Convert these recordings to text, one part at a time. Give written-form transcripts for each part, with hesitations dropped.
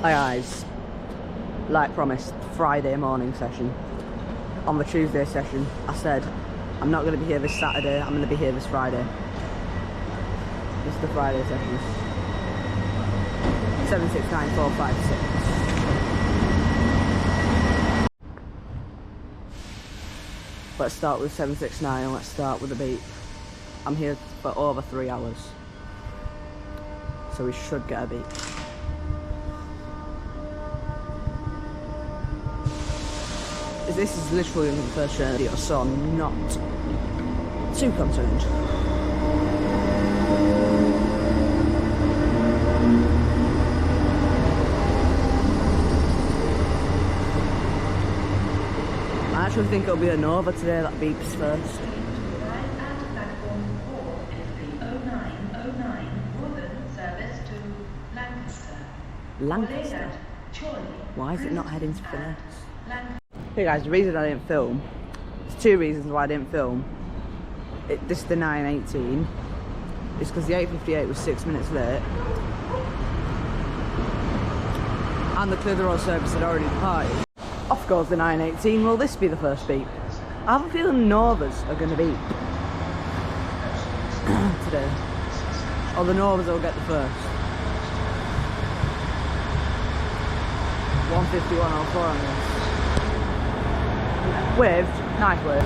Hi guys, like promised, Friday morning session. On the Tuesday session, I said I'm not going to be here this Saturday, I'm going to be here this Friday. This is the Friday session. 769456. Let's start with 769 and let's start with the beat. I'm here for over 3 hours, so we should get a beat. This is literally the first video, so I'm not too concerned. I actually think it'll be a Nova today that beeps first. Lancaster? Why is it not heading to Finesse? Hey guys, the reason I didn't film, there's 2 reasons why I didn't film. This is the 918. It's because the 858 was 6 minutes late. And the Clear the Road service had already departed. Off goes the 918, will this be the first beep? I have a feeling Novas are going to beep today. Or the Novas will get the first. 151.04 on this. Waved, nice wave.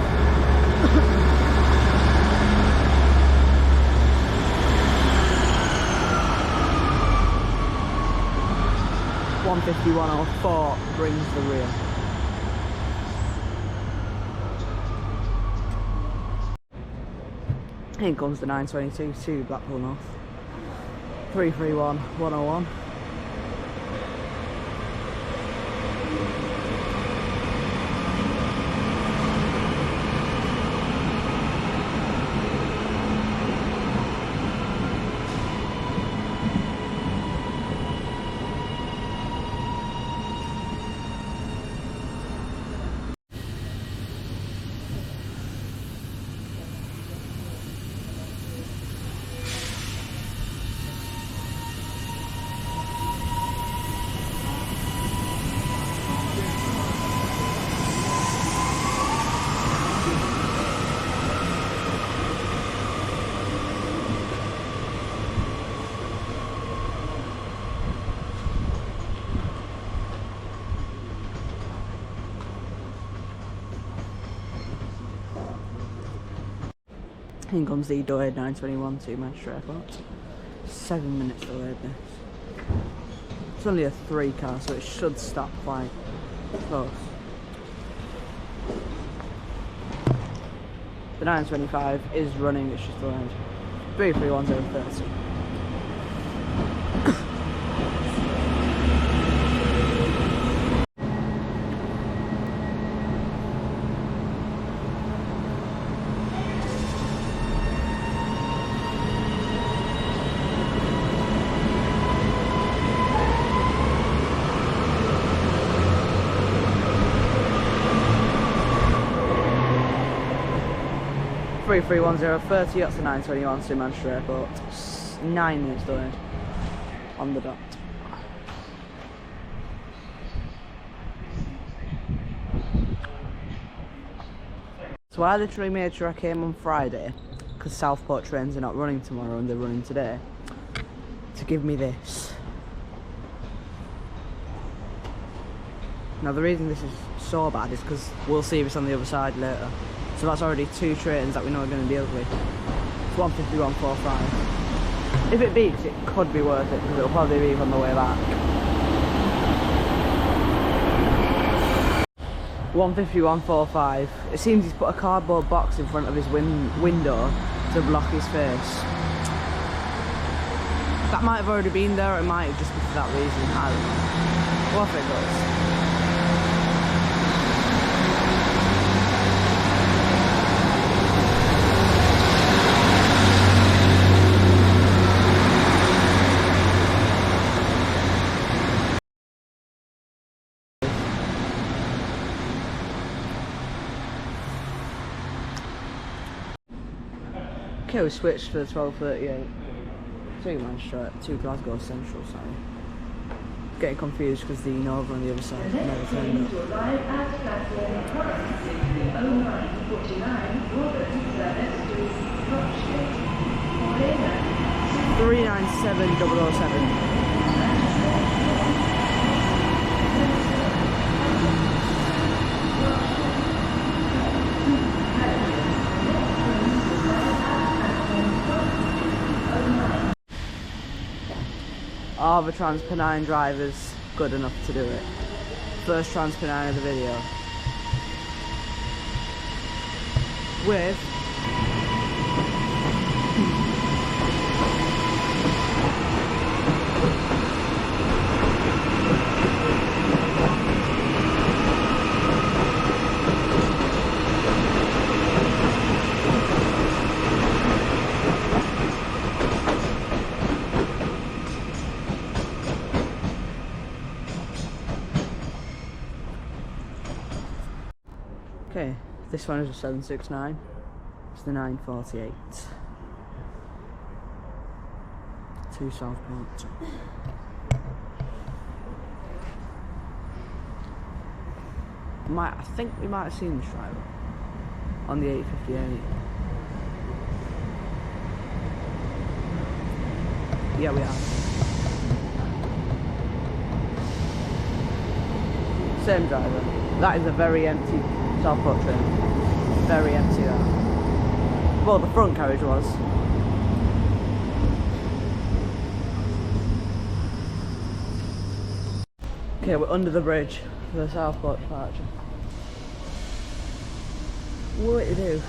.151.04 brings the rear. In comes the 922 to Blackpool North. 331.101. In comes the delayed 921 to Manchester Airport. 7 minutes delayed this. It's only a 3 car, so it should stop quite close. The 925 is running, it's just delayed. 331.030. 331.030, that's the 921 to Manchester Airport. 9 minutes delayed on the dot. So I literally made sure I came on Friday, because Southport trains are not running tomorrow and they're running today, to give me this. Now the reason this is so bad is because we'll see this on the other side later. So that's already 2 trains that we know are going to deal with. It's 151.45. If it beeps, it could be worth it because it'll probably beep on the way back. 151.45. It seems he's put a cardboard box in front of his window to block his face. That might have already been there, or it might have just been for that reason. I don't know. What if it does? Okay, we switched for the 12:38 to Manchester, to Glasgow Central, sorry. Getting confused because the Nova on the other side never turned up. 397007. Are the Trans-Pennine drivers good enough to do it? First Trans-Pennine of the video. With okay, this one is a 769. It's the 948. To Southport. I think we might have seen this driver on the 858. Yeah, we have. Same driver. That is a very empty Southport train. Very empty that. Well, the front carriage was. Okay, we're under the bridge for the Southport departure. What to do?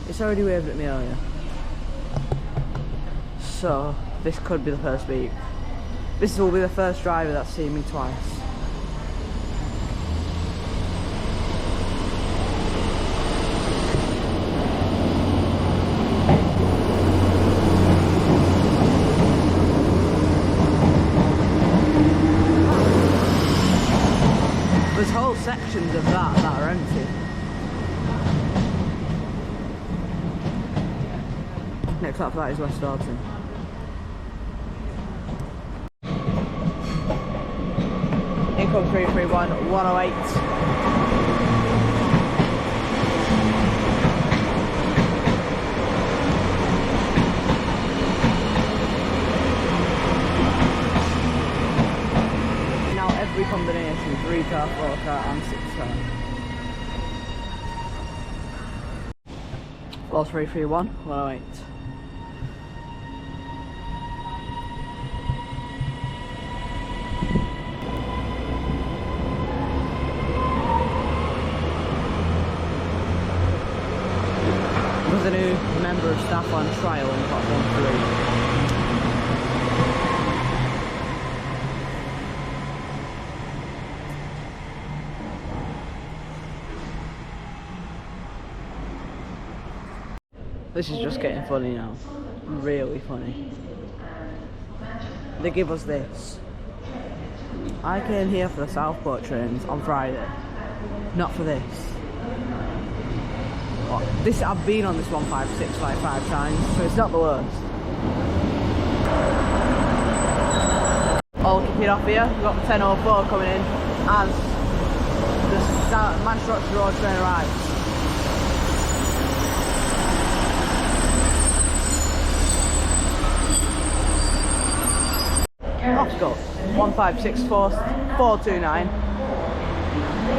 It's already waved at me earlier. So, this could be the first beep. This will be the first driver that's seen me twice. There's whole sections of that are empty. Next up for that is West Bolton. Income 331 108. Every combination, 3 car, 4 car and 6 car. 4331 108. There's a new member of staff on trial in platform 3. This is just getting funny now. Really funny. They give us this. I came here for the Southport trains on Friday. Not for this. I've been on this 156 like 5 times, so it's not the worst. All kicking off here. We've got the 1004 coming in as the Manchester Road train arrives. Off to go. 1564429.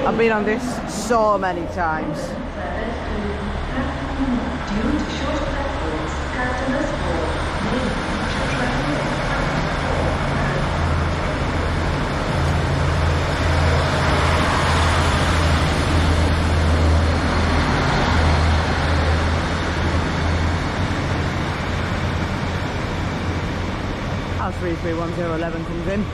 I've been on this so many times. As 331011 comes in.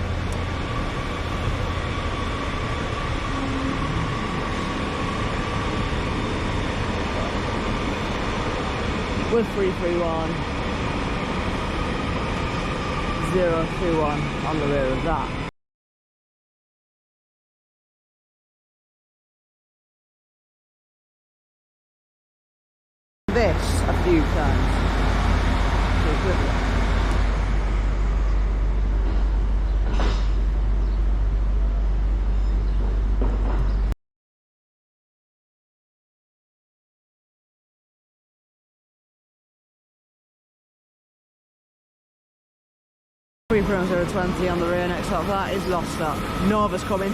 With 331021 on the rear of that. This a few times. 3.020 on the rear next stop. That is lost stop. Nova's coming.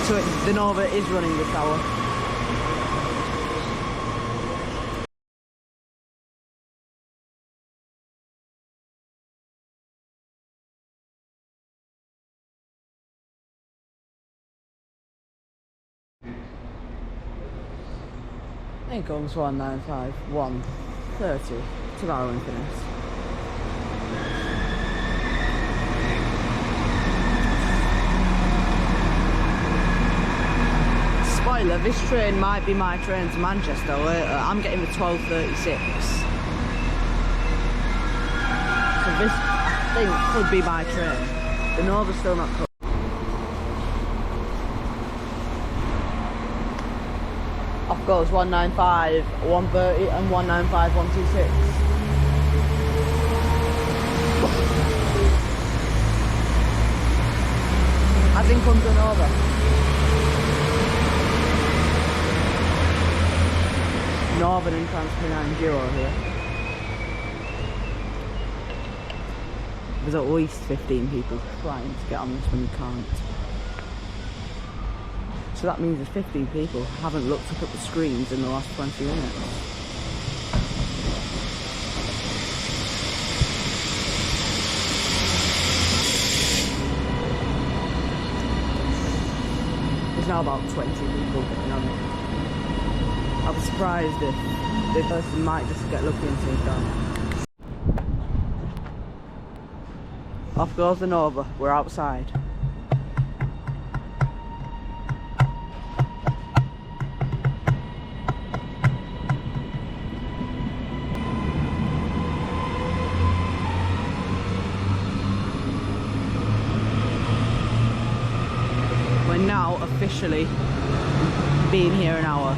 So the Nova is running this hour. Here comes 195, 130 to Barrow Infinite. Spoiler, this train might be my train to Manchester later. I'm getting the 12:36. So this, I think, could be my train. The Nova's still not coming. Off goes 195, 130 and 195, 126. As in comes the Nova. Northern and Trans-Pennine duo here. There's at least 15 people trying to get on this when you can't. So that means there's 15 people who haven't looked up at the screens in the last 20 minutes. There's now about 20 people getting on it. I'll be surprised if this person might just get lucky and see it done. Off goes the Nova, we're outside. We're now officially been here an hour.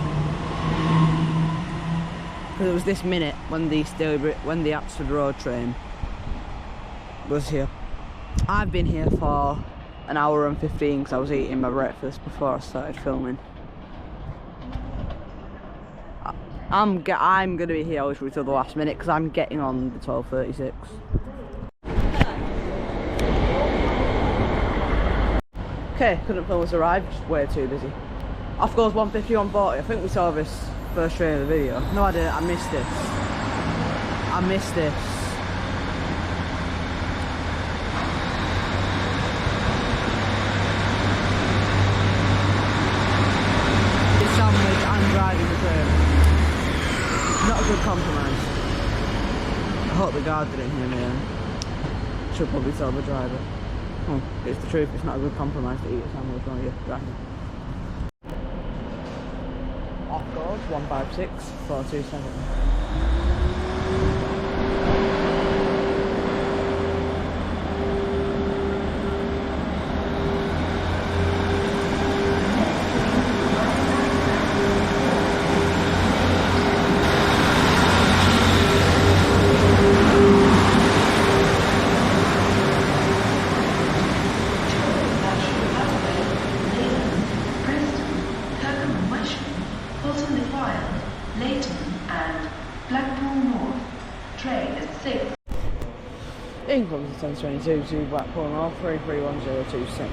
Because it was this minute when the Oxford Road train was here. I've been here for an hour and 15 because I was eating my breakfast before I started filming. I'm going to be here obviously till the last minute because I'm getting on the 12:36. Okay, couldn't film us arrived, just way too busy. Off goes 150, 140. I think we saw this first train of the video. No, I didn't. I missed this. I missed this. It's sandwich and driving the train. Not a good compromise. I hope the guard didn't hear me then. Should probably tell the driver. Oh, it's the truth. It's not a good compromise to eat a sandwich while you're driving. Off goes 156, 427. Bolton required, Leighton and Blackpool North. Train is 6. In comes the 1022 to Blackpool North, 331027.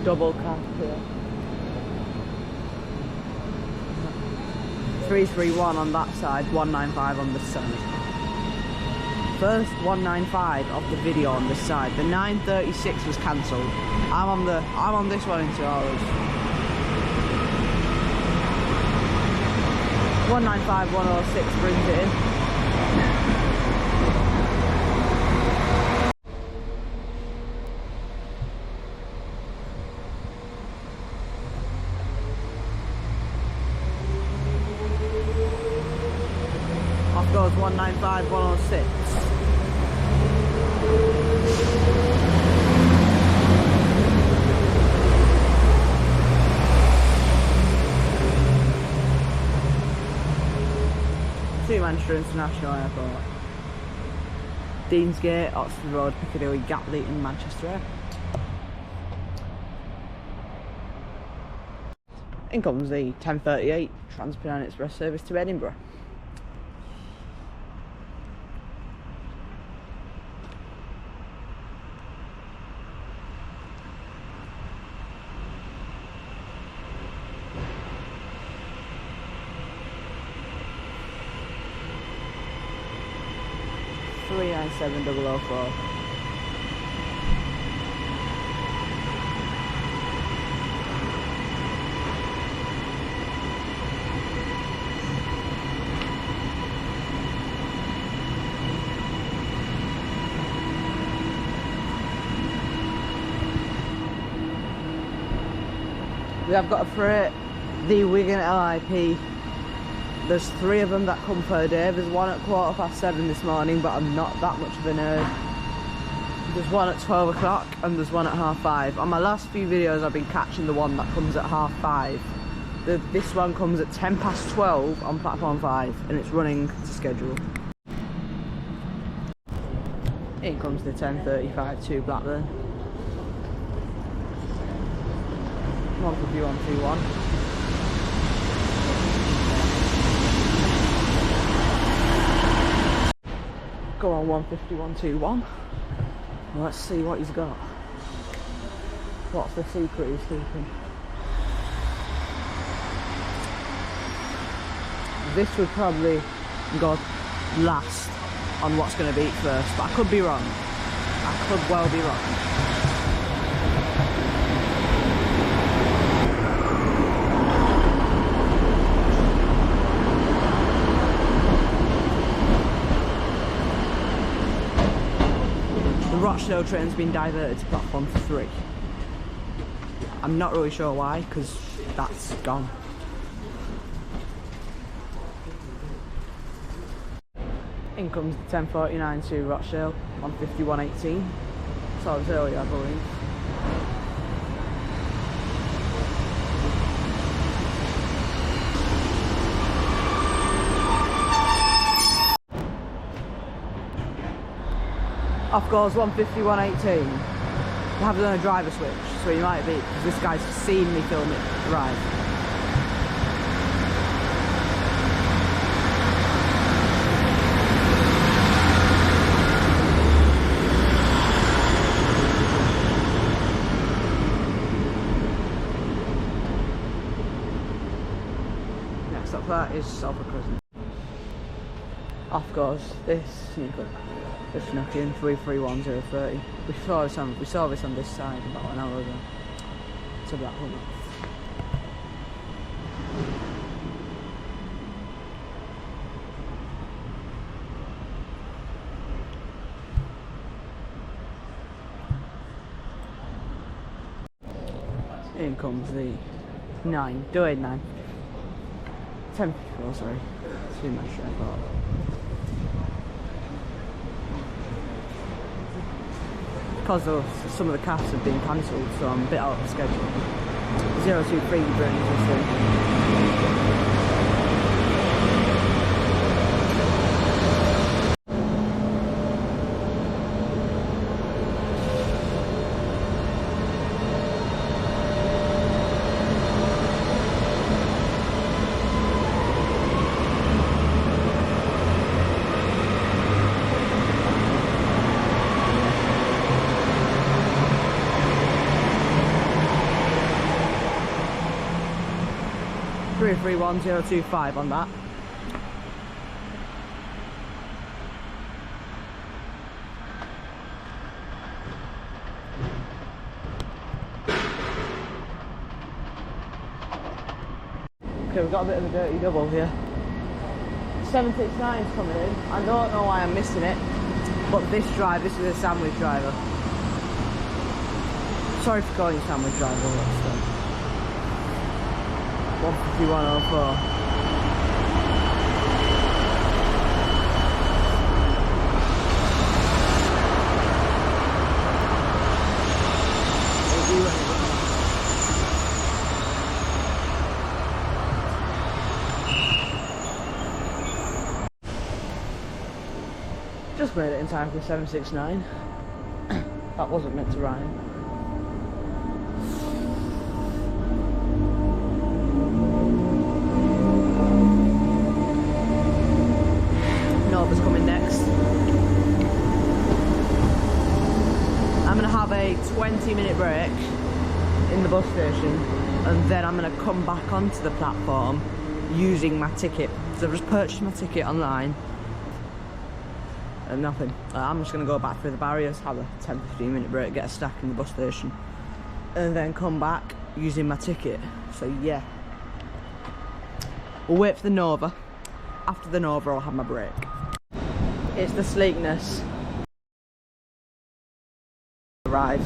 Double cap here. 331 on that side, 195 on this side. First 195 of the video on this side. The 936 was cancelled. I'm on this one in 2 hours. 195, 106 brings it in. Off goes 195, 106. Two-man Manchester International Airport. Deansgate, Oxford Road, Piccadilly, Gatley and Manchester Airport. In comes the 10:38 Transpennine Express service to Edinburgh. $397,004. We have got a freight, the Wigan LIP. There's 3 of them that come per day. There's one at 7:15 this morning, but I'm not that much of a nerd. There's one at 12 o'clock and there's one at 5:30. On my last few videos I've been catching the one that comes at 5:30. This one comes at 12:10 on platform 5 and it's running to schedule. In comes the 10:35 to Blackburn. 15121. Go on 15121. Let's see what he's got. What's the secret he's keeping? This would probably go last on what's going to beat first, but I could be wrong. I could well be wrong. Rochdale train's been diverted to platform 3. I'm not really sure why, because that's gone. In comes the 10:49 to Rochdale on 5118. So it was earlier, I believe. Off goes 15118. I have done a driver switch, so he might be, because this guy's seen me film it arrive. Next up that is Salford Crescent. Off goes this sneaker. The snuck in 331030. We saw this on this side about an hour ago. So that one. In comes the 9, delayed 9. 10:54, sorry. Too much airport. Because some of the casts have been cancelled, so I'm a bit out of schedule. 023 brings us in. 331025 on that. Okay, we've got a bit of a dirty double here. 769's coming in. I don't know why I'm missing it, but this is a sandwich driver. Sorry for calling you sandwich driver, but 15104. Just made it in time for 769. That wasn't meant to rhyme. Nova's coming next. I'm going to have a 20-minute break in the bus station, and then I'm going to come back onto the platform using my ticket. So I've just purchased my ticket online and nothing. I'm just going to go back through the barriers, have a 10-15 minute break, get a stack in the bus station, and then come back using my ticket. So yeah, we'll wait for the Nova. After the Nova I'll have my break. It's the sleekness. Arrive.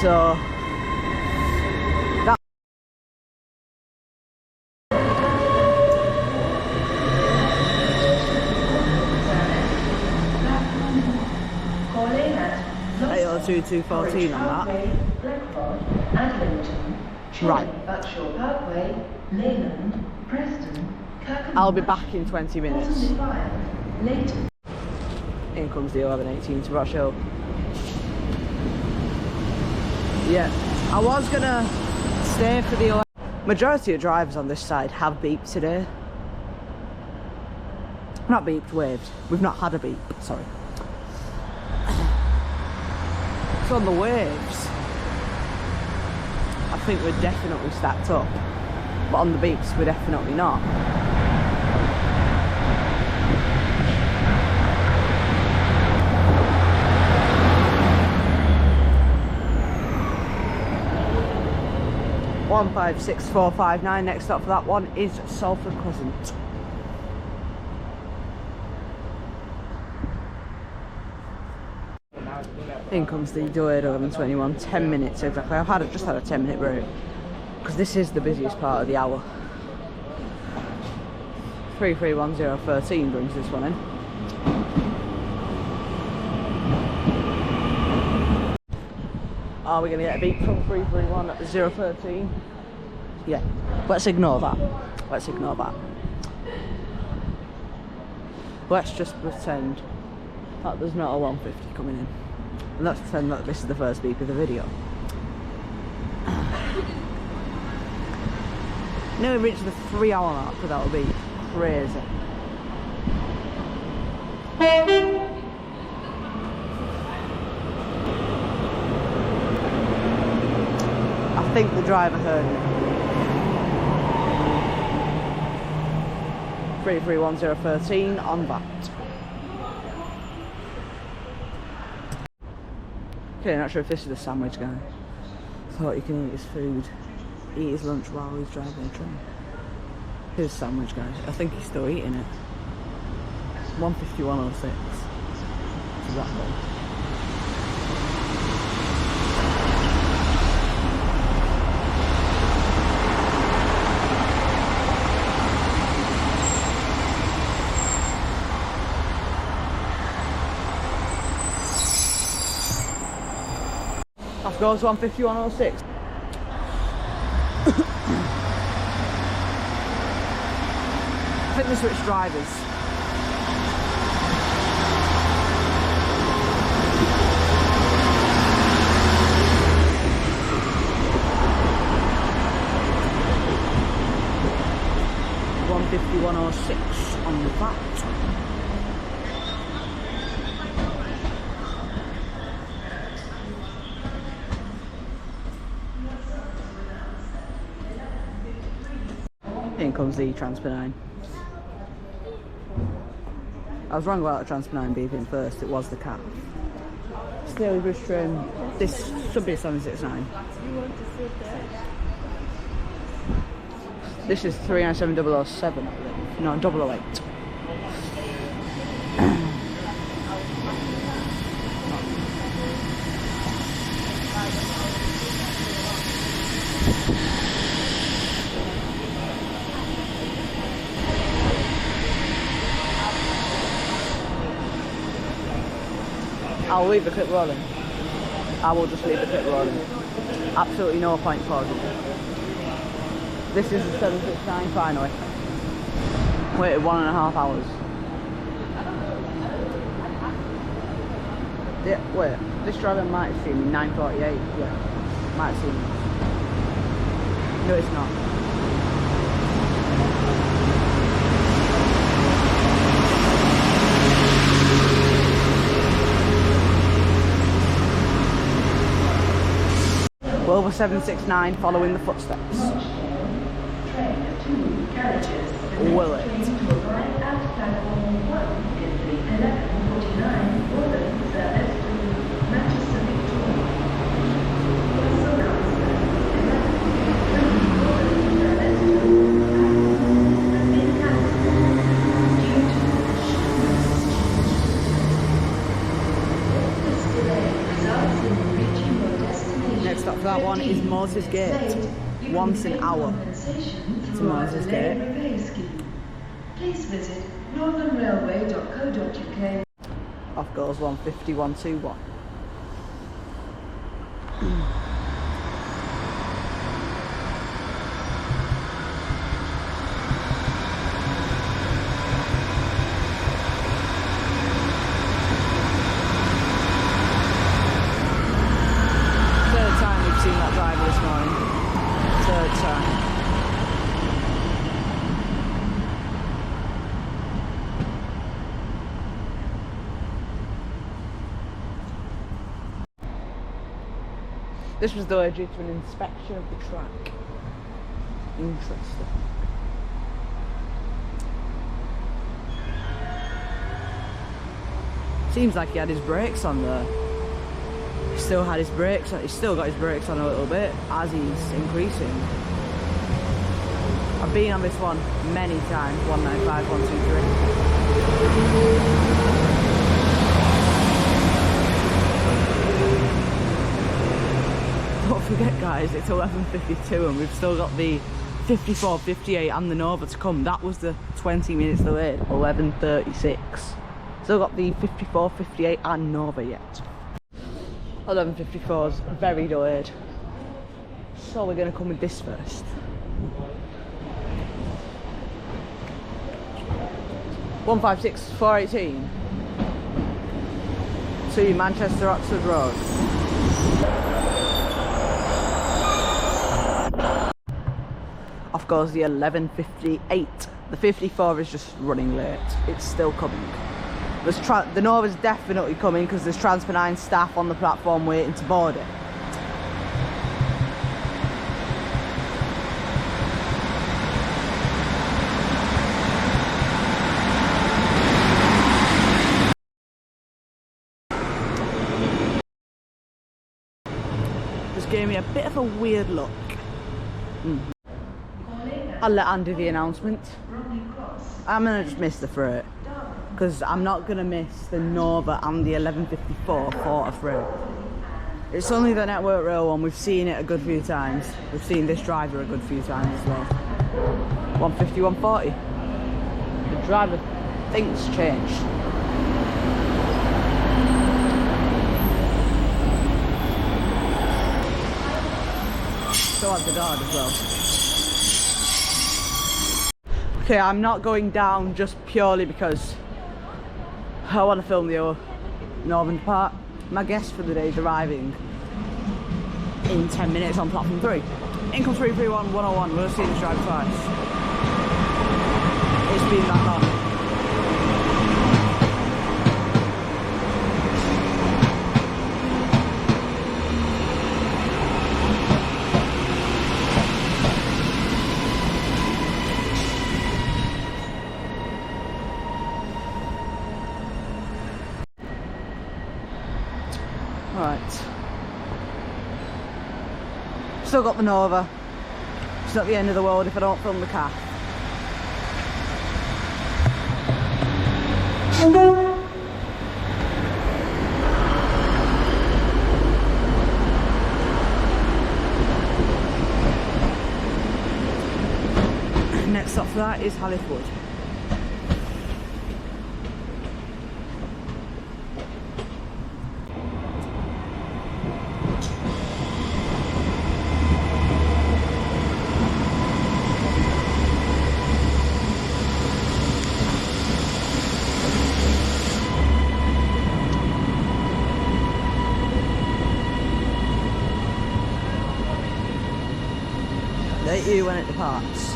So that AO2214 on that. Right. I'll be back in 20 minutes. In comes the 1118 to Rosh Hill. Yeah, I was gonna stay for the 11. Majority of drivers on this side have beeped today. Not beeped, waved. We've not had a beep, sorry. So on the waves, I think we're definitely stacked up. But on the beeps, we're definitely not. One 56459. Next stop for that one is Salford Crescent. In comes the Delayed 1121. 10 minutes exactly. I've just had a 10-minute break because this is the busiest part of the hour. 331013 brings this one in. Are we going to get a beep from 331013? Yeah, let's ignore that. Let's ignore that. Let's just pretend that there's not a 150 coming in. And let's pretend that this is the first beep of the video. Nearly reached the 3-hour mark without a beep. Crazy. I think the driver heard it. 331013 on that. Okay, not sure if this is the sandwich guy. Thought he can eat his food, eat his lunch while he's driving a train. Here's the sandwich guy. I think he's still eating it. 151.06. Is that one? Let's go to 151.06. I think they switched drivers. $151.06 on the VAT. In comes the Transpennine. I was wrong about the Transpennine beeping first, it was the cat. Staley Bridge train, this should be 769. This is 397007, no, 008. I'll leave the clip rolling. I will just leave the clip rolling. Absolutely no point pausing. This is the 769 finally. Waited 1.5 hours. Yeah, wait, this driver might have seen me 9:48. Yeah, might have seen me. No, it's not. Over 769 following the footsteps. Will it? Next up for that one is Moses Gate. Once an hour to Moses Gate. Please visit northernrailway.co.uk. Off goes 15121. Third time we've seen that driver this morning. Third time. This was though due to an inspection of the track. Interesting. Seems like he had his brakes on there. He still had his brakes on. He's still got his brakes on a little bit as he's increasing. I've been on this one many times. 195, 123. Don't forget guys, it's 11:52 and we've still got the 54, 58 and the Nova to come. That was the 20 minutes delayed, 11:36. Still got the 54, 58 and Nova yet. 11:54's very delayed. So we're going to come with this first. 156 418 to Manchester Oxford Road. Off goes the 11:58. The 54 is just running late. It's still coming. The Nova's definitely coming because there's Transfer 9 staff on the platform waiting to board it. Just gave me a bit of a weird look. I'll let Andy do the announcement. I'm going to just miss the freight because I'm not going to miss the Nova and the 11:54 quarter through. It's only the Network Rail one. We've seen it a good few times. We've seen this driver a good few times as well. 150, 140. The driver thinks changed. So had the guard as well. Okay, I'm not going down just purely because I want to film the northern part. My guest for the day is arriving in 10 minutes on platform 3. Income 331 101. We're going to see this driver twice. It's been that long. Right. Still got the Nova. It's not the end of the world if I don't film the car. Next stop for that is Hallifwood. Date you when it departs.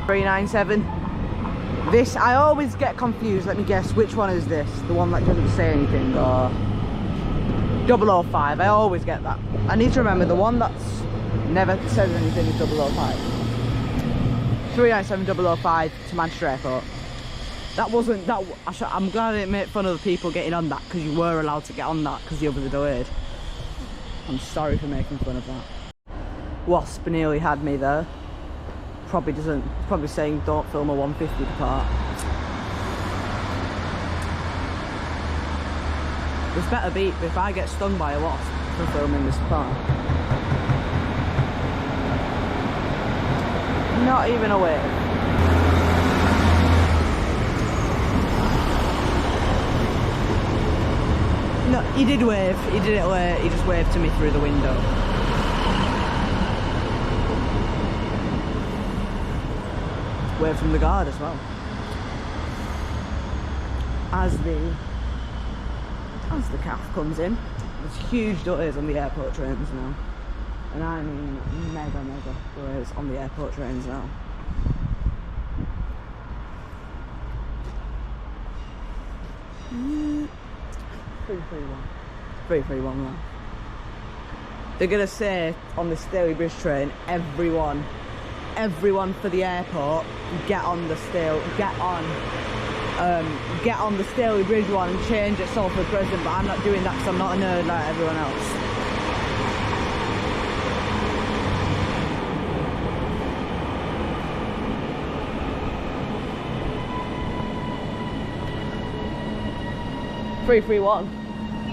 $397. This, I always get confused. Let me guess, which one is this? The one that doesn't say anything, or 005? I always get that. I need to remember the one that's never says anything is 005. 397 005 to Manchester Airport. That wasn't that. I'm glad I didn't make fun of the people getting on that, because you were allowed to get on that because the others are delayed. I'm sorry for making fun of that. Wasp nearly had me there. Probably saying don't film a 150 depart. This better beat if I get stung by a wasp for filming this part. Not even a wave. No, he did wave. He did it where he just waved to me through the window. Wave from the guard as well. As the calf comes in, there's huge delays on the airport trains now. And I mean mega delays on the airport trains now. Mm. 331 now. They're gonna say on the Staley Bridge train, everyone for the airport, get on the Staley Bridge one and change at Salford Prison, but I'm not doing that because I'm not a nerd like everyone else. $331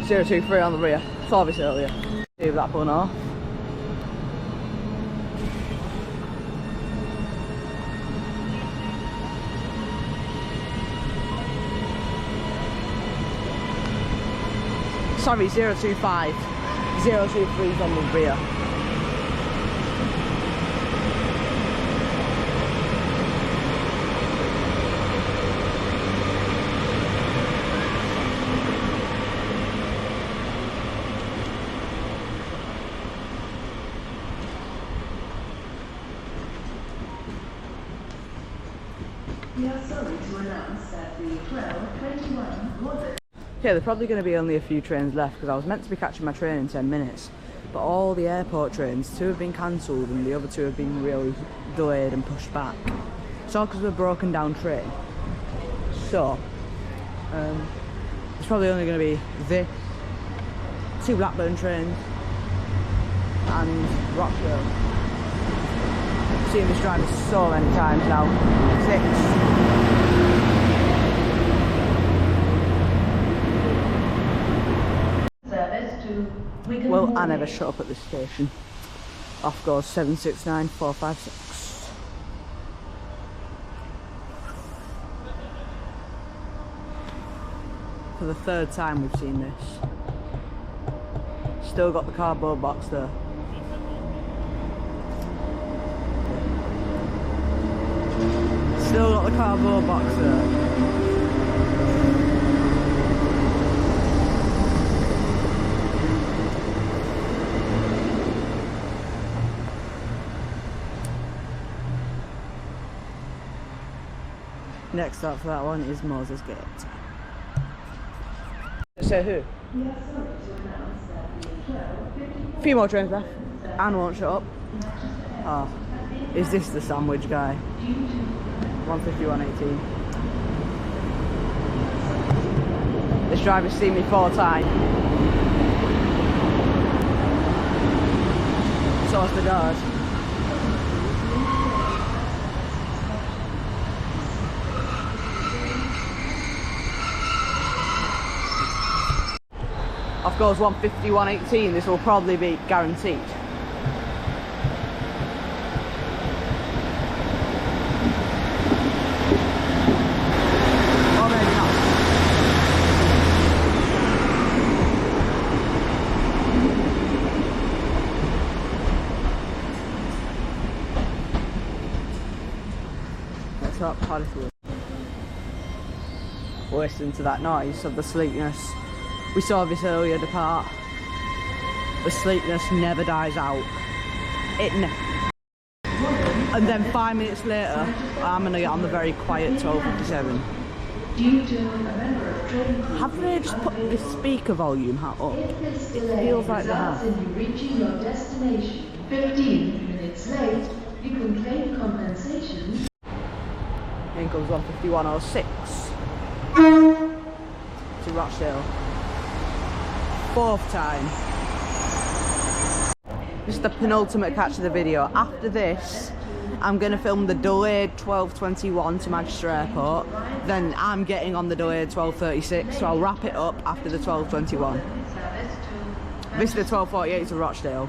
023 on the rear. Saw this earlier. Leave that button off. Sorry, 025. 023 is on the rear. We are sorry to announce that the 12:21 was. Yeah, there's probably going to be only a few trains left because I was meant to be catching my train in 10 minutes. But all the airport trains, 2 have been cancelled and the other 2 have been really delayed and pushed back. It's all because of a broken down train. So, there's probably only going to be the 2 Blackburn trains and Rochdale. I've seen this driver so many times now. 6. Service to Wigan. Well, I never shut up at this station. Off goes 769 456. For the 3rd time we've seen this. Still got the cardboard box there. Still got the cardboard box there. Next stop for that one is Moses Gate. So who? A few more trains left. Anne won't shut up. Oh, is this the sandwich guy? 150, 118. This driver's seen me 4 times. So has the guard. Off goes 150, 118. This will probably be guaranteed. Oh, maybe not. top quality. Listen to that noise of the sleekness. We saw this earlier depart. The sleekness never dies out. And then 5 minutes later, I'm gonna get on the very quiet 12:57. Due to a member of train crew, Have they just put the speaker volume up? if this It delay feels like they results have. in you reaching your destination 15 minutes late, you can claim compensation. In comes 151.06 to Rochdale. 4th time. This is the penultimate catch of the video. After this, I'm going to film the delayed 12:21 to Manchester Airport. Then I'm getting on the delayed 12:36, so I'll wrap it up after the 12:21. This is the 12:48 to Rochdale.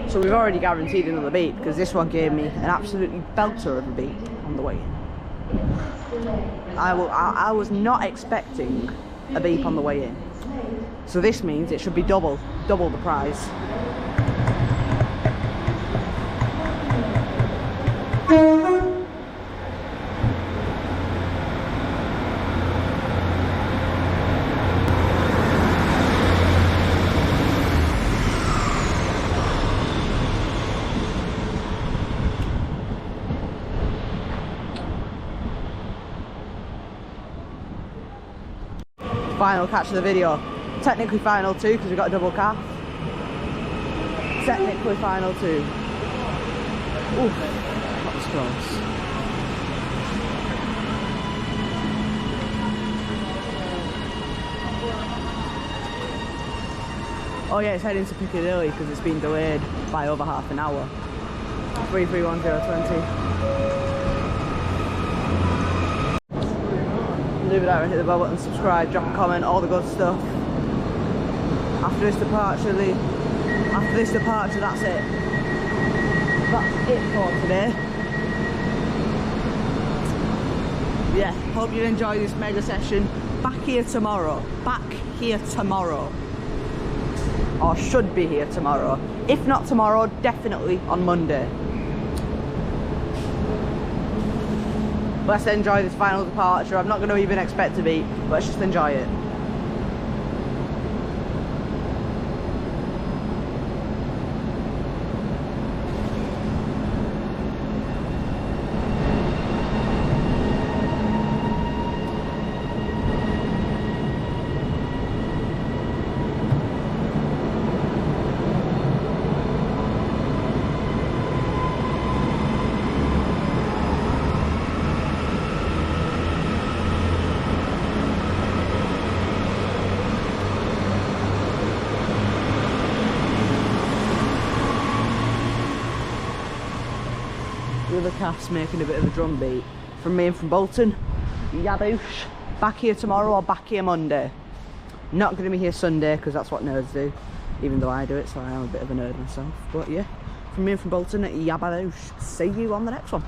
So we've already guaranteed another beat, because this one gave me an absolutely belter of a beat on the way in. I was not expecting a beep on the way in. So this means it should be double the price. Final catch of the video. Technically final 2 because we got a double calf. Technically final 2. Oof, that was close. Oh yeah, it's heading to Piccadilly because it's been delayed by over half an hour. 331020. Leave it out and hit the bell button, subscribe, drop a comment, all the good stuff. After this departure, that's it. That's it for today. Yeah, hope you enjoy this mega session. Back here tomorrow. Or should be here tomorrow. If not tomorrow, definitely on Monday. Let's enjoy this final departure. I'm not going to even expect to be, let's just enjoy it. The other calf's making a bit of a drum beat. From me and from Bolton, yaboosh. Back here tomorrow or back here Monday. Not going to be here Sunday because that's what nerds do. Even though I do it, so I am a bit of a nerd myself. But yeah, from me and from Bolton, yaboosh. See you on the next one.